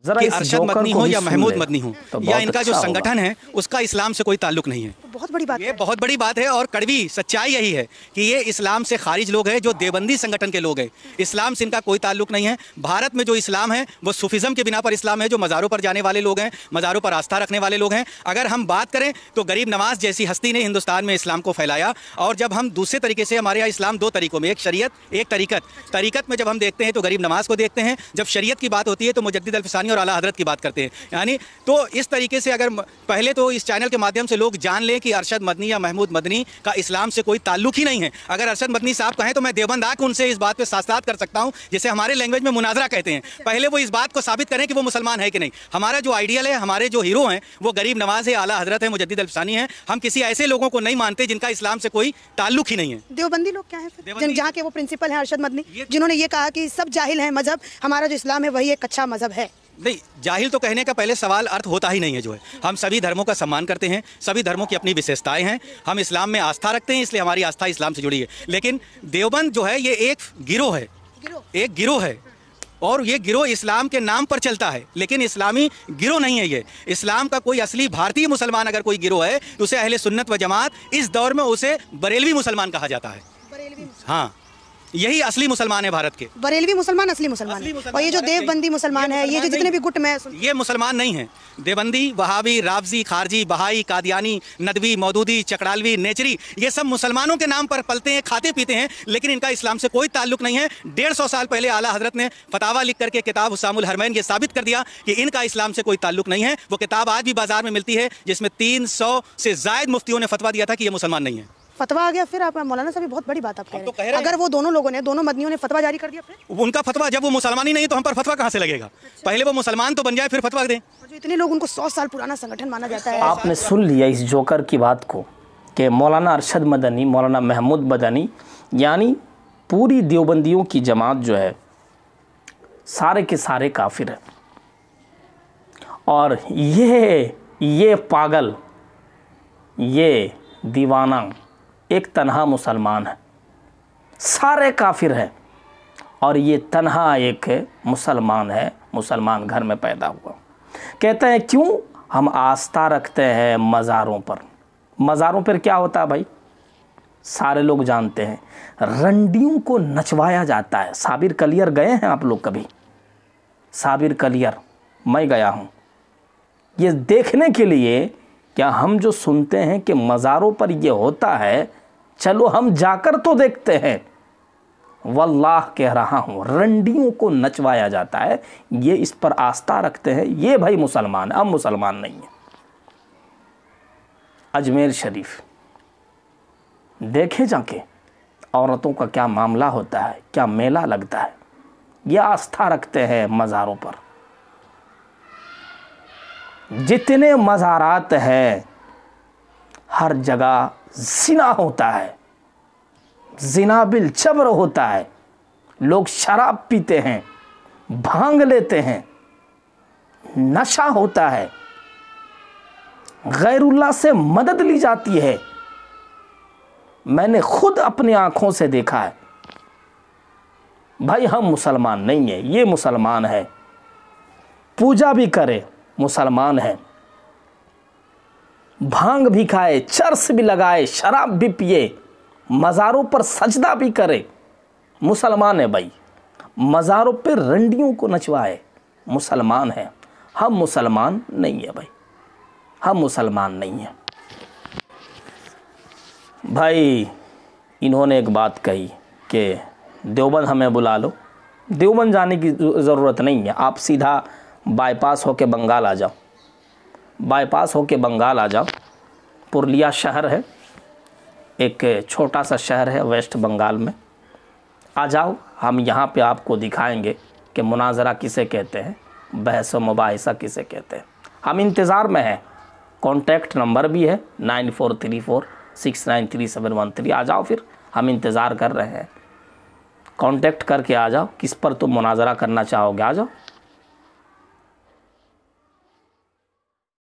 कि अरशद मदनी हो या महमूद मदनी हो तो या इनका जो अच्छा संगठन है उसका इस्लाम से कोई ताल्लुक नहीं है। बहुत बड़ी बात ये है। बहुत बड़ी बात है और कड़वी सच्चाई यही है कि ये इस्लाम से खारिज लोग हैं, जो देवबंदी संगठन के लोग हैं। इस्लाम से इनका कोई ताल्लुक नहीं है। भारत में जो इस्लाम है वो सूफिज़्म के बिना पर इस्लाम है, जो मज़ारों पर जाने वाले लोग हैं, मज़ारों पर आस्था रखने वाले लोग हैं। अगर हम बात करें तो गरीब नवाज जैसी हस्ती ने हिंदुस्तान में इस्लाम को फैलाया। और जब हम दूसरे तरीके से, हमारे यहाँ इस्लाम दो तरीकों में, एक शरीयत एक तरीकत, तरीकत में जब हम देखते हैं तो गरीब नवाज को देखते हैं, जब शरीयत की बात होती है तो मुजद्दिद अल-फ़सानी और आला हज़रत की बात करते हैं। यानी तो इस तरीके से अगर पहले तो इस चैनल के माध्यम से लोग जान लें कि अरशद मदनी या महमूद मदनी का इस्लाम से कोई ताल्लुक ही नहीं है। अगर अरशद मदनी साहब कहें तो मैं देवबंद आकर उनसे इस बात पे साथ कर सकता हूं, जिसे हमारे लैंग्वेज में मुनाजरा कहते हैं। पहले वो इस बात को साबित करें कि वो मुसलमान है कि नहीं। हमारा जो आइडियल है, हमारे जो हीरो हैं वो गरीब नवाज है, आला हजरत है, मुजद्दिद अल-फ़सानी है। हम किसी ऐसे लोगों को नहीं मानते जिनका इस्लाम से कोई ताल्लुक ही नहीं है। देवबंदी लोग क्या है जहाँ के वो प्रिंसिपल हैं अरशद मदनी, जिन्होंने ये कहा कि सब जाहिल हैं, मजहब हमारा जो इस्लाम है वही एक अच्छा मजहब है। नहीं, जाहिल तो कहने का पहले सवाल अर्थ होता ही नहीं है। जो है, हम सभी धर्मों का सम्मान करते हैं, सभी धर्मों की अपनी विशेषताएं हैं। हम इस्लाम में आस्था रखते हैं, इसलिए हमारी आस्था इस्लाम से जुड़ी है। लेकिन देवबंद जो है ये एक गिरोह है, एक गिरोह है और ये गिरोह इस्लाम के नाम पर चलता है, लेकिन इस्लामी गिरोह नहीं है। ये इस्लाम का कोई असली भारतीय मुसलमान अगर कोई गिरोह है तो उसे अहले सुन्नत व जमात, इस दौर में उसे बरेलवी मुसलमान कहा जाता है। हाँ, यही असली मुसलमान है भारत के। बरेलवी मुसलमान असली मुसलमान है। और ये जो देवबंदी मुसलमान है, ये जो जितने भी गुट में, ये मुसलमान नहीं है। देवबंदी, वहाबी, रावजी, खारजी, बहाई, कादियानी, नदवी, मौदूदी, चकड़ालवी, नेचरी, ये सब मुसलमानों के नाम पर पलते हैं, खाते पीते हैं, लेकिन इनका इस्लाम से कोई ताल्लुक नहीं है। 150 साल पहले आला हजरत ने फतावा लिख करके किताब हुस्सामुल हरमैन ये साबित कर दिया कि इनका इस्लाम से कोई ताल्लुक नहीं है। वो किताब आज भी बाजार में मिलती है, जिसमें 300 से जायद मुफ्तियों ने फतवा दिया था कि ये मुसलमान नहीं है। फतवा आ गया। फिर आप मौलाना साहब बहुत बड़ी बात आप कह रहे हैं। अगर वो दोनों लोगों ने, दोनों मदनियों ने फतवा जारी कर दिया, फिर उनका फतवा, जब वो मुसलमान ही नहीं तो हम पर फतवा कहाँ से लगेगा? पहले वो मुसलमान तो बन जाए फिर फतवा दें। जो इतने लोग, उनको 100 साल पुराना संगठन माना जाता है। आपने सुन लिया इस जोकर की बात को कि मौलाना अरशद मदनी, मौलाना महमूद मदनी, यानी पूरी देवबंदियों की जमात जो है सारे के सारे काफिर हैं। और ये पागल, ये दीवाना एक तन्हा मुसलमान है, सारे काफिर हैं और ये तन्हा एक मुसलमान है, मुसलमान घर में पैदा हुआ। कहते हैं क्यों हम आस्था रखते हैं मज़ारों पर। मज़ारों पर क्या होता है भाई, सारे लोग जानते हैं, रंडियों को नचवाया जाता है। साबिर कलियर गए हैं आप लोग कभी? साबिर कलियर मैं गया हूँ, ये देखने के लिए क्या हम जो सुनते हैं कि मज़ारों पर ये होता है, चलो हम जाकर तो देखते हैं। वल्लाह कह रहा हूँ, रंडियों को नचवाया जाता है, ये इस पर आस्था रखते हैं, ये भाई मुसलमान है। अब मुसलमान नहीं है। अजमेर शरीफ देखे जाके औरतों का क्या मामला होता है, क्या मेला लगता है, ये आस्था रखते हैं मज़ारों पर। जितने मज़ारात हैं हर जगह ज़िना होता है, ज़िना बिल जबर होता है। लोग शराब पीते हैं, भांग लेते हैं, नशा होता है, गैरुल्लाह से मदद ली जाती है। मैंने खुद अपनी आंखों से देखा है। भाई हम मुसलमान नहीं है, ये मुसलमान है, पूजा भी करे मुसलमान है, भांग भी खाए, चर्स भी लगाए, शराब भी पिए, मज़ारों पर सजदा भी करे, मुसलमान है भाई। मज़ारों पर रंडियों को नचवाए, मुसलमान है। हम मुसलमान नहीं है भाई, हम मुसलमान नहीं है भाई। इन्होंने एक बात कही कि देवबंद हमें बुला लो। देवबंद जाने की ज़रूरत नहीं है, आप सीधा बाईपास होके बंगाल आ जाओ, बाईपास होके बंगाल आ जाओ। पुरलिया शहर है, एक छोटा सा शहर है वेस्ट बंगाल में। आ जाओ, हम यहाँ पे आपको दिखाएंगे कि मुनाजरा किसे कहते हैं, बहस व मुबाहिसा किसे कहते हैं। हम इंतज़ार में हैं, कॉन्टैक्ट नंबर भी है 9434693713। आ जाओ, फिर हम इंतज़ार कर रहे हैं। कॉन्टैक्ट करके आ जाओ, किस पर तुम मुनाजरा करना चाहोगे, आ जाओ।